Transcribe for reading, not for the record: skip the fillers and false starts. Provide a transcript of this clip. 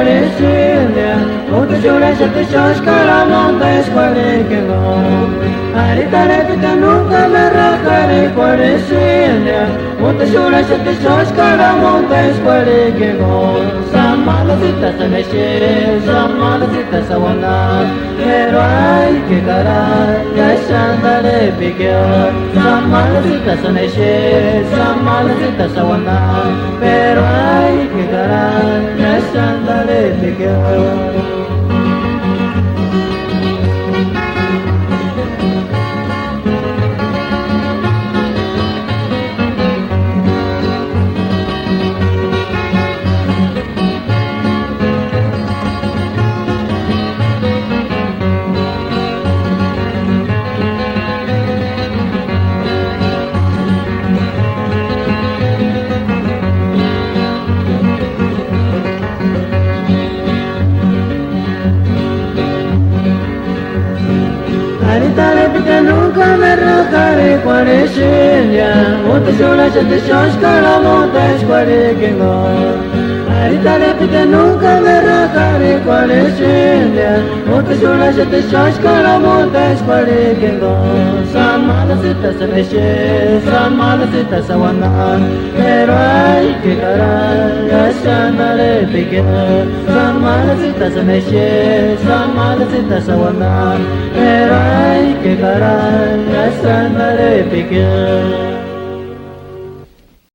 Parisina, Mutu Shura Shati Shoshkara Monta Esquare que no. Aritare Pita nunca me racare Parisina, Mutu Shura Shati Shoshkara Monta Esquare que no. Samala Sita Saneshe, Samala Sita Sawana, pero hay que caray, ya shandare piqueo. Samala Sita Saneshe, Samala Sita Sawana, pero hay que caray, ya shandare piqueo. Aritare Pita nunca me racare Parisina, Mutu Shura Shati Shoshkara Monta Esquare que no. Aritare Pita nunca me racare Parisina, Mutu Shura Shati Shoshkara Monta Esquare que no. Samala Sita Saneshe, Samala Sita Sawana, pero hay que caray, ya shandare piqueo. Samala Sita Saneshe, Samala Sita Sawana, pero hay que caray, ya shandare piqueo.